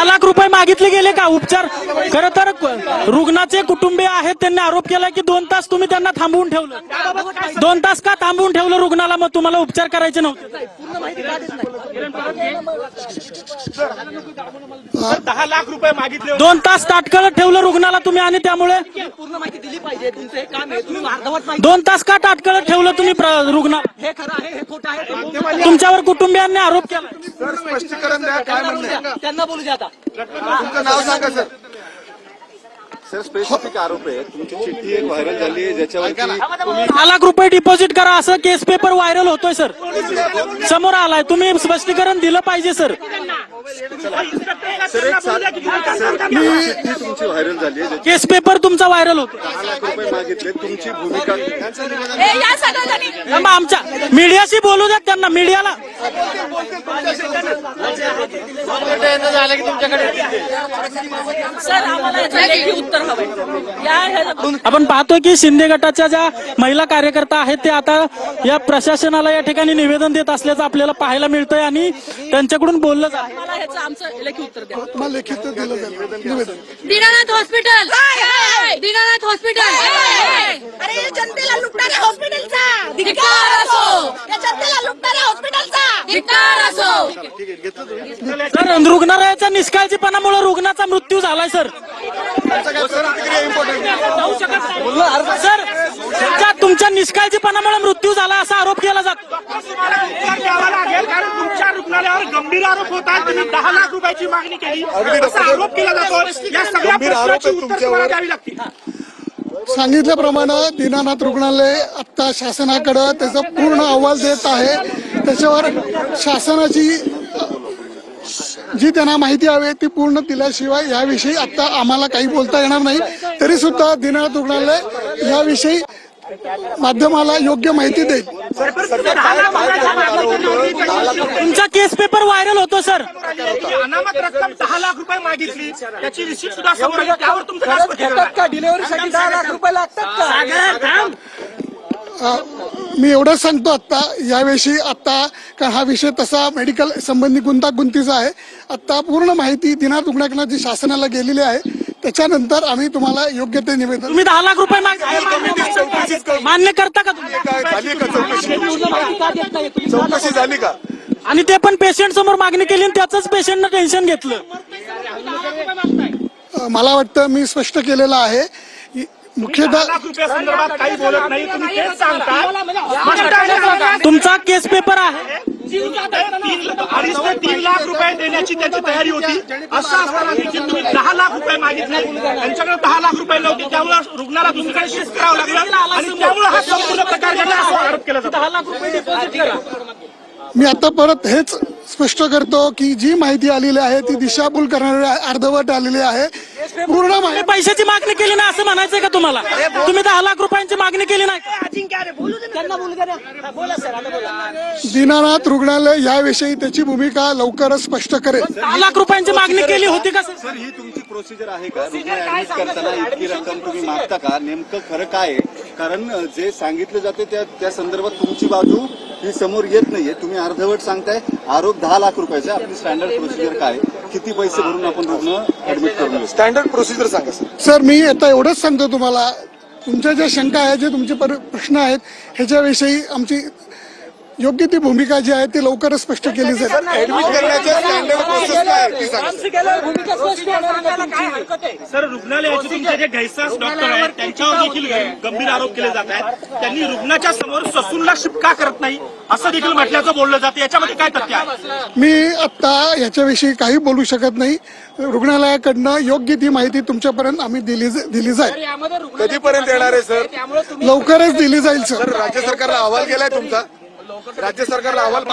लाख रुपये मागितले गेले का उपचार? खरं तर रुग्णाचे कुटुंबीय आहेत, त्यांनी आरोप केला की 2 तास तुम्ही त्यांना थांबवून ठेवलं। 2 तास का थांबवून ठेवलं रुग्णाला? मग तुम्हाला उपचार करायचे नव्हते? 10 लाख रुपये मागितले। 2 तास ताटकळत ठेवलं रुग्णाला तुम्ही आणि त्यामुळे पूर्ण माहिती दिली पाहिजे। तुमचं हे काम आहे, तुम्ही अर्धवट माहिती। 2 तास का ताटकळत ठेवलं तुम्ही रुग्ण? हे खरं आहे, हे खोटं आहे। तुमच्यावर कुटुंबियांनी आरोप केला। स्पष्टीकरण द्या, काय म्हणणं? त्यांना बोलू द्या आता। तुमचं नाव सांगा सर। सर स्पेसिफिक आरोप आहे, तुमची चिठ्ठी एक व्हायरल झाली आहे ज्याच्यावरती 10 लाख रुपये डिपॉझिट करा असं केस पेपर व्हायरल होतोय सर, समोर आलाय। तुम्ही स्पष्टीकरण दिलं पाहिजे सर। चिठ्ठी तुमची व्हायरल झाली आहे, केस पेपर तुमचा व्हायरल होतो। 10 लाख रुपये मागितले, तुमची भूमिका मग आमच्या मीडियाशी बोलू द्या त्यांना, मीडियाला। आपण पाहतोय की शिंदे गटाच्या ज्या महिला कार्यकर्ता आहेत ते आता या प्रशासनाला या ठिकाणी निवेदन देत असल्याचं आपल्याला पाहायला मिळतंय आणि त्यांच्याकडून बोललं जातं। आमचं लेखी उत्तर द्या। लिखित दिलं निवेदन। दीनानाथ हॉस्पिटल, दीनानाथ हॉस्पिटल, अरे जनतेला लुटणाऱ्या हॉस्पिटलचा धिक्कार असो, या जनतेला लुटणाऱ्या हॉस्पिटलचा धिक्कार असो। सर, रुग्णालयाच्या निष्काळजीपणामुळे रुग्णाचा मृत्यू झालाय सर। सर, तुमच्या निष्काळजीपणामुळे मृत्यू झाला असा आरोप केला जातो। कारण तुमच्या रुग्णालयावर गंभीर आरोप होतात, तुम्ही 10 लाख रुपयाची मागणी केली असा आरोप केला जातो। या सगळ्या प्रश्नाची उत्तर तुम्हाला द्यावी लागतील। सांगितल्याप्रमाणे दीनानाथ रुग्णालय आता शासनाकडे त्याचा पूर्ण अहवाल देत आहे। त्याच्यावर शासनाची जी त्यांना माहिती हवी ती पूर्ण दिल्याशिवाय याविषयी आता आम्हाला काही बोलता येणार नाही। तरी सुद्धा दीनानाथ रुग्णालय याविषयी माध्यमाला योग्य माहिती देईल। तुमचा केस पेपर व्हायरल होतो सर। अनामत रक्कम 10 लाख रुपये मागितली, त्याची रिसिप्ट सुद्धा समोर आहे, त्यावर तुमचं काय स्पष्टीकरण आहे? डिलिव्हरीसाठी 10 लाख रुपये लागतात का? मी एवढंच सांगतो आता याविषयी आता कारण हा विषय तसा मेडिकल संबंधी गुंतागुंतीचा आहे। आता पूर्ण माहिती दीनानाथ रुग्णालयाकडे जी शासनाला गेलेली आहे त्याच्यानंतर आम्ही तुम्हाला योग्य ते निवेदन। तुम्ही 10 लाख रुपये मान्य करता का तुम्ही? चौकशी झाली का? आणि ते पण पेशंट समोर मागणी केली आणि त्याचंच पेशंटनं टेन्शन घेतलं। मला वाटतं मी स्पष्ट केलेलं आहे मुख्यतः लाख रुपया संदर्भात काही बोलत नाही, तुम्ही तेच सांगता। तुमचा केस पेपर आहे, 2.5 ते 3 लाख रुपये देण्याची त्याची तयारी होती। असं असताना देखील तुम्ही 10 लाख रुपये मागितले, त्यांच्याकडे 10 लाख रुपये नव्हते, त्यामुळे रुग्णाला दुसरीकडे शिफ्ट करावं लागलं आणि त्यामुळे हा संपूर्ण प्रकार घडला असा आरोप केला जातो। 10 लाख रुपये डिपॉझिट करा। मी आता परत हेच स्पष्ट करतो की जी माहिती आलेली आहे ती दिशाभूल करणारी अर्धवट आलेली आहे। पूर्ण माहिती पैशाची मागणी केली ना असं म्हणायचंय का तुम्हाला? तुम्ही 10 लाख रुपयांची मागणी केली नाही? दीनानाथ रुग्णालय याविषयी त्याची भूमिका लवकरच स्पष्ट करेल। 10 लाख रुपयांची मागणी केली होती का सर? सर, ही तुमची प्रोसिजर आहे का? रुग्ण ऍडमिट करताना इतकी रक्कम तुम्ही मागता का? नेमकं खरं काय आहे? कारण जे सांगितलं जाते त्या संदर्भात तुमची बाजू ही समोर येत नाहीये, तुम्ही अर्धवट सांगताय। आरोप 10 लाख रुपयाचा, आपली स्टँडर्ड प्रोसिजर काय? किती पैसे भरून आपण रुग्ण ऍडमिट करून घेऊ? स्टँडर्ड प्रोसिजर सांगा सर। मी आता एवढंच सांगतो तुम्हाला, तुमच्या ज्या शंका आहेत, जे तुमचे प्रश्न आहेत ह्याच्याविषयी आमची योग्य ती भूमिका जी आहे ती लवकरच स्पष्ट केली जाईल। ऍडमिट करण्याच्या स्टँडर्ड प्रोसेस काय आहे ते सांगा। सर, रुग्णालयाचे तुमचे जे घैसास डॉक्टर आहेत त्यांच्यावर देखील गंभीर आरोप केले जात आहेत। त्यांनी रुग्णाच्या समोर ससूनला शिफ्ट का करत नाही असं देखील म्हटल्याचं बोललं जातं, याच्यामध्ये काय तथ्य आहे? मी आता याच्याविषयी काही बोलू शकत नाही। रुग्णालयाकडनं योग्य ती माहिती तुमच्यापर्यंत आम्ही दिली जाईल। कधीपर्यंत येणार आहे सर? लवकरच दिली जाईल सर। राज्य सरकारला अहवाल केलाय तुमचा? राज्य सरकारला अहवाल